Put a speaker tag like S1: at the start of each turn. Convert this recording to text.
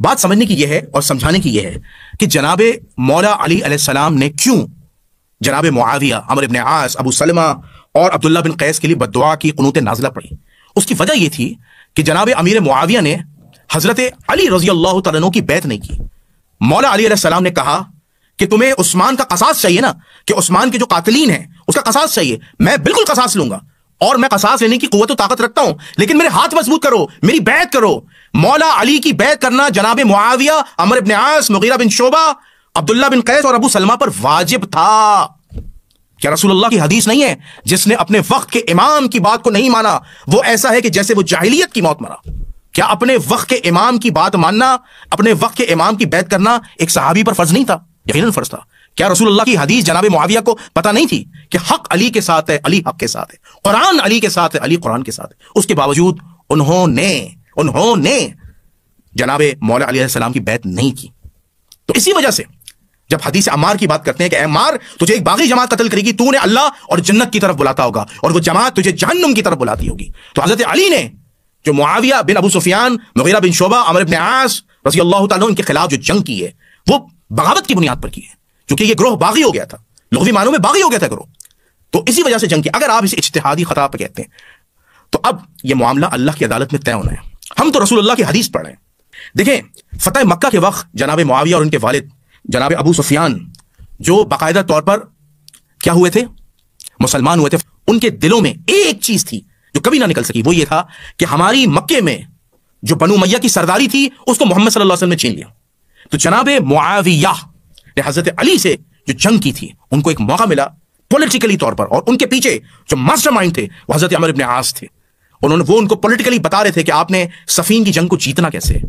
S1: بات سمجھنے کی یہ ہے اور سمجھانے کی یہ ہے کہ جناب مولا علی علیہ السلام نے کیوں جناب معاویہ، عمرو بن عاص، ابو سلمہ اور عبداللہ بن قیس کے لیے بددعا کی، قنوت نازلہ پڑھی. اس کی وجہ یہ تھی کہ جناب امیر معاویہ نے حضرت علی رضی اللہ تعالیٰ عنہ کی بیعت نہیں کی. مولا علی علیہ السلام نے کہا کہ تمہیں عثمان کا قصاص چاہیے نا، کہ عثمان کے جو قاتلین ہیں اس کا قصاص چاہیے. میں بالکل قصاص لوں گا اور میں قصاص لینے کی قوت و طاقت رکھتا ہوں، لیکن میرے ہاتھ مضبوط کرو، میری بیعت کرو. مولا علی کی بیعت کرنا جناب معاویہ، عمرو بن عاص، مغیرہ بن شعبہ، عبداللہ بن قیس اور ابو سلمہ پر واجب تھا. کیا رسول اللہ کی حدیث نہیں ہے جس نے اپنے وقت کے امام کی بات کو نہیں مانا وہ ایسا ہے کہ جیسے وہ جاہلیت کی موت مرا؟ کیا اپنے وقت کے امام کی بات ماننا، اپنے وقت کے امام کی بیعت کرنا ایک صحابی پر فرض نہیں تھا؟ یقیناً فرض تھا. کیا رسول اللہ کی حدیث جناب معاویہ کو پتہ نہیں تھی کہ حق علی کے ساتھ ہے، علی حق کے ساتھ ہے، قرآن علی کے ساتھ ہے، علی قرآن کے ساتھ ہے؟ اس کے باوجود انہوں نے جناب مولا علیہ السلام کی بیعت نہیں کی. تو اسی وجہ سے جب حدیث عمار کی بات کرتے ہیں کہ اے عمار، تجھے ایک باغی جماعت قتل کرے گی، تو نے اللہ اور جنت کی طرف بلاتا ہوگا اور وہ جماعت تجھے جہنم کی طرف بلاتی ہوگی. تو حضرت علی نے جو معاویہ بن ابو سفیان، مغیرہ بن شعبہ، عمرو بن عاص رضی اللہ تعالیٰ ان کے خلاف جو جنگ کی ہے وہ بغاوت کی بنیاد پر کی ہے، کیونکہ یہ گروہ باغی ہو گیا تھا، لغوی معنوں میں باغی ہو گیا تھا گروہ. تو اسی وجہ سے جنگ کی. اگر آپ اسے اجتہادی خطا پہ کہتے ہیں تو اب یہ معاملہ اللہ کی عدالت میں طے ہونا ہے. ہم تو رسول اللہ کی حدیث پڑھ رہے ہیں. دیکھیں، فتح مکہ کے وقت جناب معاویہ اور ان کے والد جناب ابو سفیان جو باقاعدہ طور پر کیا ہوئے تھے، مسلمان ہوئے تھے، ان کے دلوں میں ایک چیز تھی جو کبھی نہ نکل سکی. وہ یہ تھا کہ ہماری مکے میں جو بنو امیہ کی سرداری تھی اس کو محمد صلی اللہ علیہ وسلم نے چھین لیا. تو جناب معاویہ نے حضرت علی سے جو جنگ کی تھی ان کو ایک موقع ملا پولیٹیکلی طور پر، اور ان کے پیچھے جو ماسٹر مائنڈ تھے وہ حضرت عمرو بن عاص تھے. وہ ان کو پولیٹیکلی بتا رہے تھے کہ آپ نے صفین کی جنگ کو جیتنا کیسے ہے.